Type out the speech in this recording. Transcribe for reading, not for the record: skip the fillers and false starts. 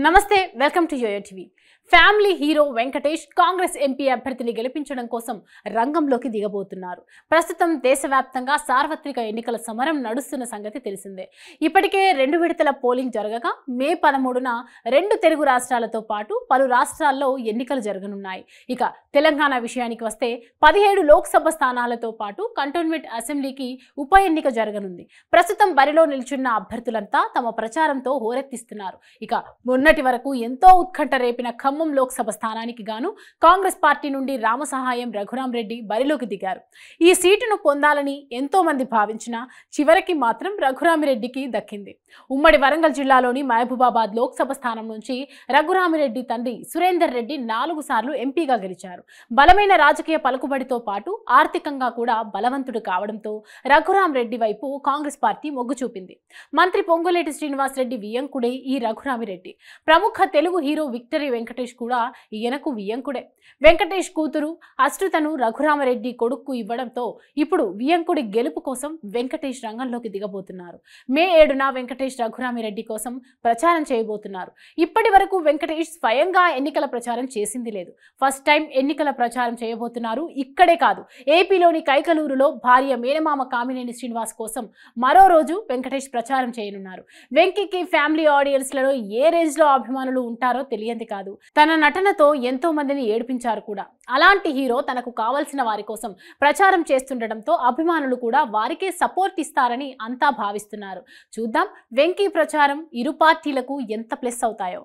నమస్తే welcome to YoYo TV. Family hero Venkatesh Congress MP అభ్యర్థిని గెలిపించడం కోసం రంగంలోకి దిగబోతున్నారు. ప్రస్తుతం దేశవ్యాప్తంగా సార్వత్రిక ఎన్నికల సమరం నడుస్తున్న సంగతి తెలిసిందే. ఇప్పటికే 2 విడతల పోలింగ్ జరగగా మే 13న 2 తెలుగు రాష్ట్రాలతో పాటు పలు రాష్ట్రాల్లో ఎన్నికలు జరగనున్నాయి. ఇక తెలంగాణ విషయానికి వస్తే 17 లోక్సభ స్థానాలతో పాటు కంటోన్మెంట్ అసెంబ్లీకి ఉప ఎన్నిక జరగనుంది. ప్రస్తుతం బరిలో నిల్చున్న అభ్యర్థులంతా తమ ప్రచారంతో హోరెత్తిస్తున్నారు. ఇక మొన్నటి వరకు ఎంతో ఉత్కంఠ రేపిన ఖమ్మం లోక్సభ స్థానానికి గాను కాంగ్రెస్ పార్టీ నుండి రామసహాయం రఘురామ్ రెడ్డి బరిలోకి దిగారు. ఈ సీటును పొందాలని ఎంతో మంది భావించినా చివరికి మాత్రం రఘురామిరెడ్డికి దక్కింది. ఉమ్మడి వరంగల్ జిల్లాలోని మహబూబాబాద్ లోక్సభ స్థానం నుంచి రఘురామిరెడ్డి తండ్రి సురేందర్ రెడ్డి 4 సార్లు ఎంపీగా గెలిచారు. బలమైన రాజకీయ పలుకుబడితో పాటు ఆర్థికంగా కూడా బలవంతుడు కావడంతో రఘురామ్ రెడ్డి వైపు కాంగ్రెస్ పార్టీ మొగ్గు చూపింది. మంత్రి పొంగులేటి శ్రీనివాస్ రెడ్డి వియ్యంకుడే ఈ రఘురామిరెడ్డి. ప్రముఖ తెలుగు హీరో విక్టరీ వెంకటేష్ కూడా ఈయనకు వియ్యంకుడే. వెంకటేష్ కూతురు అశ్రుతను రఘురామరెడ్డి కొడుకు ఇవ్వడంతో ఇప్పుడు వియ్యంకుడి గెలుపు కోసం వెంకటేష్ రంగంలోకి దిగబోతున్నారు. మే 7న వెంకటేష్ రఘురామిరెడ్డి కోసం ప్రచారం చేయబోతున్నారు. ఇప్పటి వరకు వెంకటేష్ స్వయంగా ఎన్నికల ప్రచారం చేసింది లేదు. ఫస్ట్ టైం ఎన్నికల ప్రచారం చేయబోతున్నారు. ఇక్కడే కాదు, ఏపీలోని కైకలూరులో భార్య మేనమామ కామినేని శ్రీనివాస్ కోసం మరో రోజు వెంకటేష్ ప్రచారం చేయనున్నారు. వెంకీకి ఫ్యామిలీ ఆడియన్స్లలో ఏ రేంజ్ లో అభిమానులు ఉంటారో తెలియంది కాదు. తన నటనతో ఎంతో మందిని ఏడిపించారు కూడా. అలాంటి హీరో తనకు కావాల్సిన వారి కోసం ప్రచారం చేస్తుండటంతో అభిమానులు కూడా వారికే సపోర్ట్ ఇస్తారని అంతా భావిస్తున్నారు. చూద్దాం వెంకీ ప్రచారం ఇరు పార్టీలకు ఎంత ప్లస్ అవుతాయో.